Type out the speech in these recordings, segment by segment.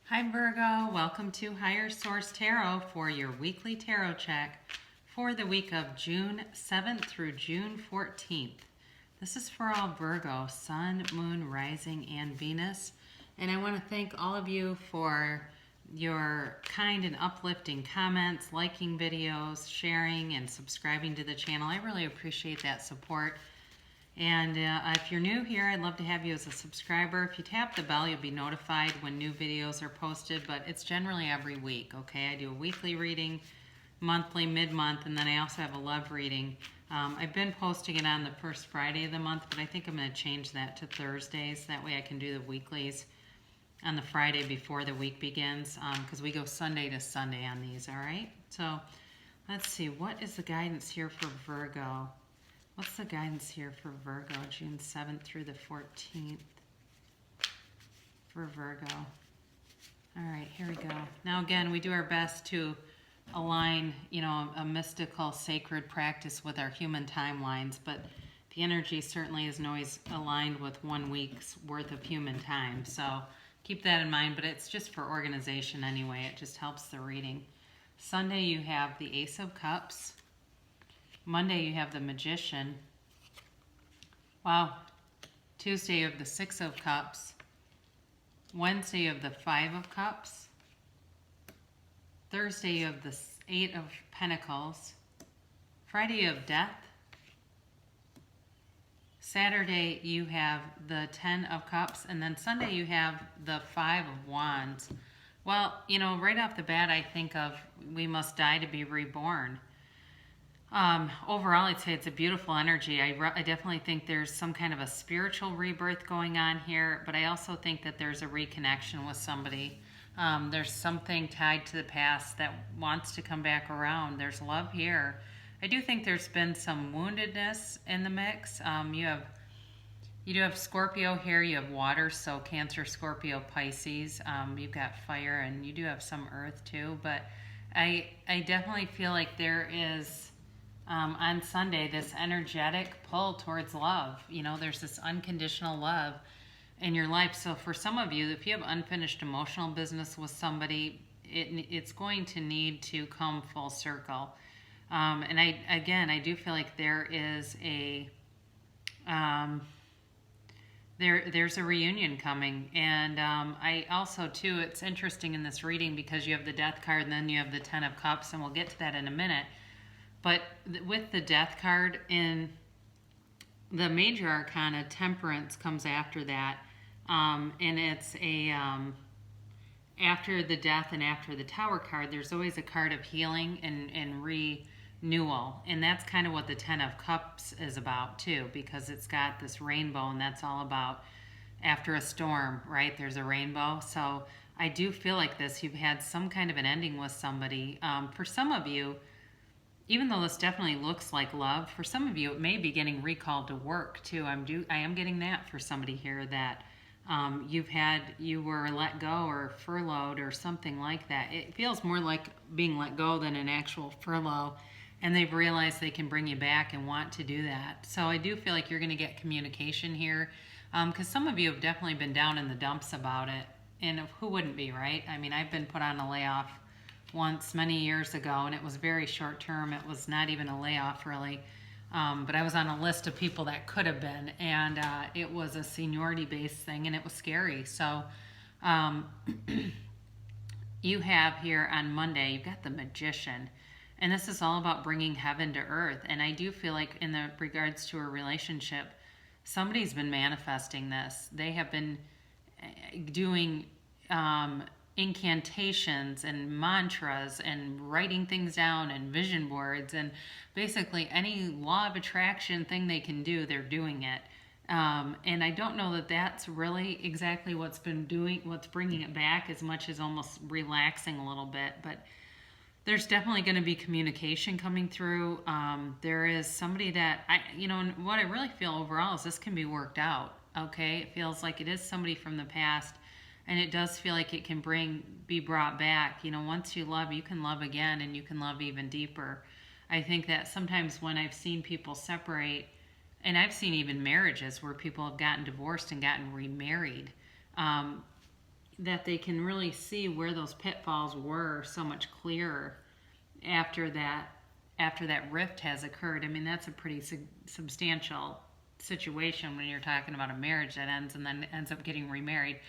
Hi Virgo, welcome to Higher Source Tarot for your weekly tarot check for the week of June 7th through June 14th. This is for all Virgo, Sun, Moon, Rising, and Venus. And I want to thank all of you for your kind and uplifting comments, liking videos, sharing, and subscribing to the channel. I really appreciate that support. And if you're new here, I'd love to have you as a subscriber. If you tap the bell, you'll be notified when new videos are posted, but it's generally every week, okay? I do a weekly reading, monthly, mid-month, and then I also have a love reading. I've been posting it on the first Friday of the month, but I think I'm going to change that to Thursdays. That way I can do the weeklies on the Friday before the week begins, because we go Sunday to Sunday on these, all right? So let's see, what is the guidance here for Virgo? What's the guidance here for Virgo, June 7th through the 14th for Virgo? All right, here we go. Now again, we do our best to align, a mystical, sacred practice with our human timelines, but the energy certainly isn't always aligned with 1 week's worth of human time. So keep that in mind, but it's just for organization anyway. It just helps the reading. Sunday, you have the Ace of Cups. Monday, you have the Magician. Wow. Tuesday, you have the Six of Cups. Wednesday, you have the Five of Cups. Thursday, you have the Eight of Pentacles. Friday, you have Death. Saturday, you have the Ten of Cups. And then Sunday, you have the Five of Wands. Well, right off the bat, I think of we must die to be reborn. Overall, I'd say it's a beautiful energy. I definitely think there's some kind of a spiritual rebirth going on here, but I also think that there's a reconnection with somebody. There's something tied to the past that wants to come back around. There's love here. I do think there's been some woundedness in the mix. You do have Scorpio here. You have water, so Cancer, Scorpio, Pisces. You've got fire, and you do have some earth too. But I definitely feel like there is on Sunday this energetic pull towards love. There's this unconditional love in your life. So for some of you, if you have unfinished emotional business with somebody, it's going to need to come full circle. And I do feel like there is there's a reunion coming. And I also, too, it's interesting in this reading because you have the Death card and then you have the Ten of Cups, and we'll get to that in a minute. But with the Death card in the major arcana, Temperance comes after that. And it's after the Death and after the Tower card, there's always a card of healing and renewal. And that's kind of what the Ten of Cups is about too, because it's got this rainbow, and that's all about after a storm, right? There's a rainbow. So I do feel like you've had some kind of an ending with somebody. For some of you, even though this definitely looks like love, for some of you, it may be getting recalled to work too. I am getting that for somebody here that you were let go or furloughed or something like that. It feels more like being let go than an actual furlough, and they've realized they can bring you back and want to do that. So I do feel like you're going to get communication here, because some of you have definitely been down in the dumps about it, and who wouldn't be, right? I mean, I've been put on a layoff once many years ago, and it was very short term. It was not even a layoff really, but I was on a list of people that could have been, and it was a seniority based thing, and it was scary. So you have here on Monday, you've got the Magician, and this is all about bringing heaven to earth. And I do feel like in the regards to a relationship, somebody's been manifesting this. They have been doing incantations and mantras and writing things down and vision boards, and basically any law of attraction thing they can do, they're doing it. And I don't know that that's really exactly what's bringing it back, as much as almost relaxing a little bit. But there's definitely going to be communication coming through. There is somebody that and what I really feel overall is this can be worked out. Okay, it feels like it is somebody from the past. And it does feel like it can be brought back. Once you love, you can love again, and you can love even deeper. I think that sometimes when I've seen people separate, and I've seen even marriages where people have gotten divorced and gotten remarried, that they can really see where those pitfalls were so much clearer after that rift has occurred. I mean, that's a pretty substantial situation when you're talking about a marriage that ends and then ends up getting remarried.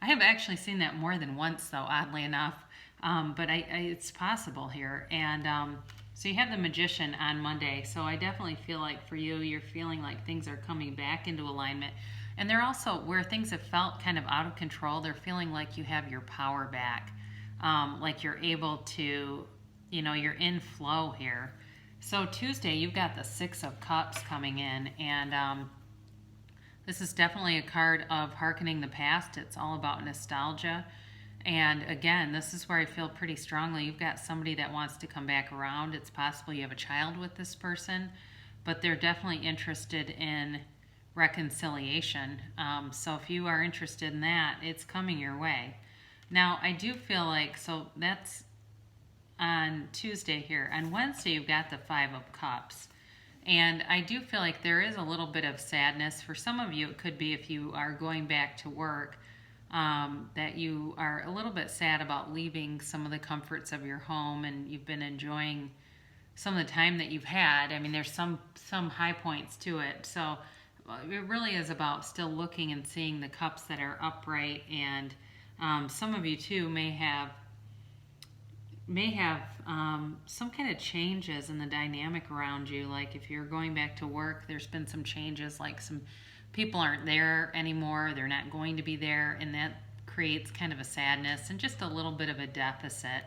I have actually seen that more than once, though, oddly enough. But it's possible here. And so you have the Magician on Monday. So I definitely feel like for you, you're feeling like things are coming back into alignment. And they're also, where things have felt kind of out of control, they're feeling like you have your power back. Like you're able to, you're in flow here. So Tuesday, you've got the Six of Cups coming in. And this is definitely a card of hearkening the past. It's all about nostalgia. And again, this is where I feel pretty strongly. You've got somebody that wants to come back around. It's possible you have a child with this person, but they're definitely interested in reconciliation. So if you are interested in that, it's coming your way. Now, I do feel like, so that's on Tuesday here. On Wednesday, you've got the Five of Cups. And I do feel like there is a little bit of sadness. For some of you, it could be if you are going back to work, that you are a little bit sad about leaving some of the comforts of your home, and you've been enjoying some of the time that you've had. I mean, there's some high points to it. So it really is about still looking and seeing the cups that are upright. And some of you, too, may have some kind of changes in the dynamic around you. Like if you're going back to work, there's been some changes, like some people aren't there anymore, they're not going to be there, and that creates kind of a sadness and just a little bit of a deficit.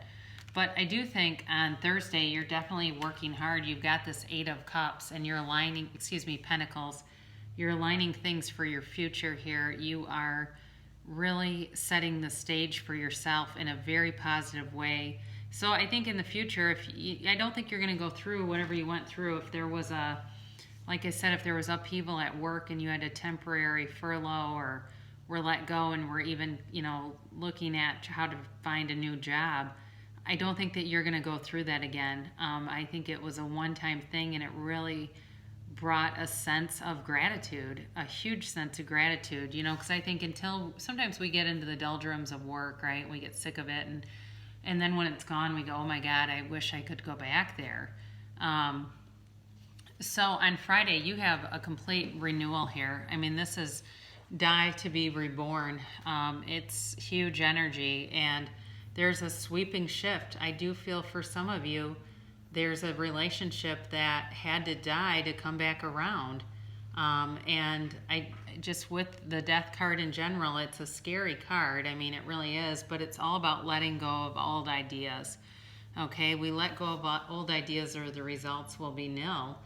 But I do think on Thursday, you're definitely working hard. You've got this Eight of Cups, and you're aligning, Pentacles. You're aligning things for your future here. You are really setting the stage for yourself in a very positive way. So I think in the future, I don't think you're going to go through whatever you went through. If there was like I said, if there was upheaval at work and you had a temporary furlough or were let go and were even, looking at how to find a new job, I don't think that you're going to go through that again. I think it was a one-time thing, and it really brought a sense of gratitude, a huge sense of gratitude, because I think until sometimes we get into the doldrums of work, right? We get sick of it, and then when it's gone, we go, oh my God, I wish I could go back there. So on Friday, you have a complete renewal here. I mean, this is die to be reborn. It's huge energy, and there's a sweeping shift. I do feel for some of you, there's a relationship that had to die to come back around. And I just, with the Death card in general, it's a scary card. I mean, it really is, but it's all about letting go of old ideas. Okay, we let go of old ideas or the results will be nil.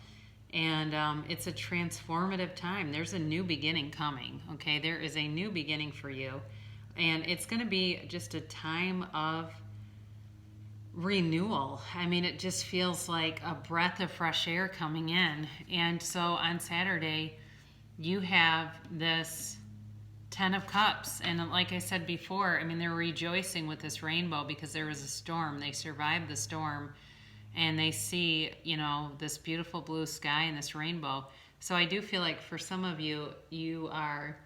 And it's a transformative time. There's a new beginning coming, okay? There is a new beginning for you. And it's going to be just a time of renewal. I mean, it just feels like a breath of fresh air coming in. And so on Saturday, you have this Ten of Cups. And like I said before, I mean, they're rejoicing with this rainbow because there was a storm. They survived the storm. And they see, this beautiful blue sky and this rainbow. So I do feel like for some of you, you are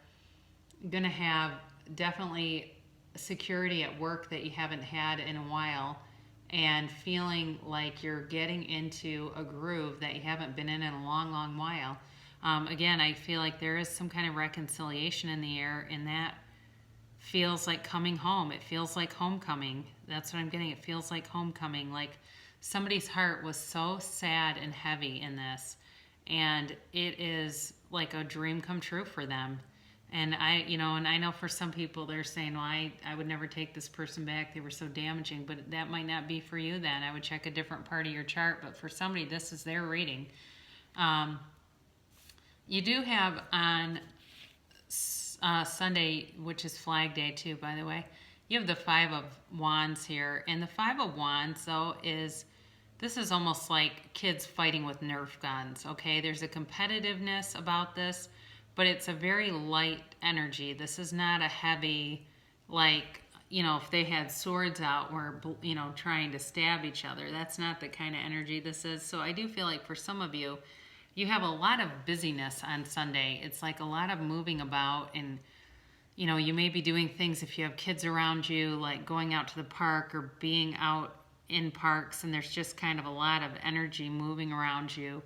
going to have definitely security at work that you haven't had in a while, and feeling like you're getting into a groove that you haven't been in a long, long while. Again, I feel like there is some kind of reconciliation in the air, and that feels like coming home. It feels like homecoming. That's what I'm getting. It feels like homecoming, like somebody's heart was so sad and heavy in this, and it is like a dream come true for them. And I know for some people they're saying, well, I would never take this person back. They were so damaging, but that might not be for you then. I would check a different part of your chart, but for somebody, this is their reading. You do have on Sunday, which is Flag Day too, by the way, you have the Five of Wands here. And the Five of Wands, though, this is almost like kids fighting with Nerf guns, okay? There's a competitiveness about this, but it's a very light energy. This is not a heavy, like, if they had swords out, or, trying to stab each other. That's not the kind of energy this is. So I do feel like for some of you, you have a lot of busyness on Sunday. It's like a lot of moving about, and you may be doing things if you have kids around you, like going out to the park or being out in parks, and there's just kind of a lot of energy moving around you.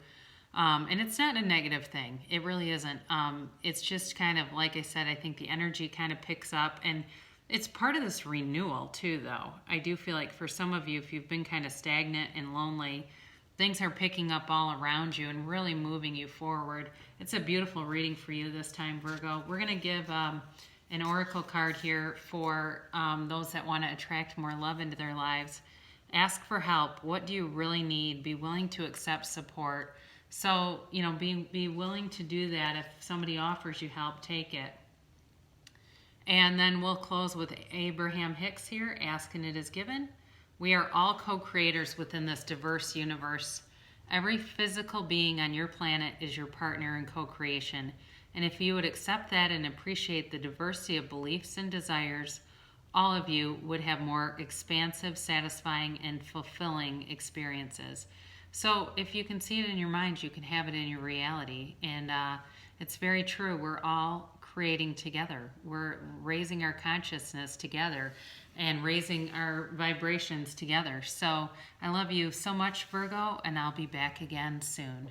And it's not a negative thing. It really isn't. It's just kind of, like I said, I think the energy kind of picks up, and it's part of this renewal too, though. I do feel like for some of you, if you've been kind of stagnant and lonely, things are picking up all around you and really moving you forward. It's a beautiful reading for you this time, Virgo. We're going to give an oracle card here for those that want to attract more love into their lives. Ask for help. What do you really need? Be willing to accept support. So, be willing to do that. If somebody offers you help, take it. And then we'll close with Abraham Hicks here. Ask and it is given. We are all co-creators within this diverse universe. Every physical being on your planet is your partner in co-creation. And if you would accept that and appreciate the diversity of beliefs and desires, all of you would have more expansive, satisfying, and fulfilling experiences. So if you can see it in your mind, you can have it in your reality. And it's very true. We're all creating together. We're raising our consciousness together and raising our vibrations together. So I love you so much, Virgo, and I'll be back again soon.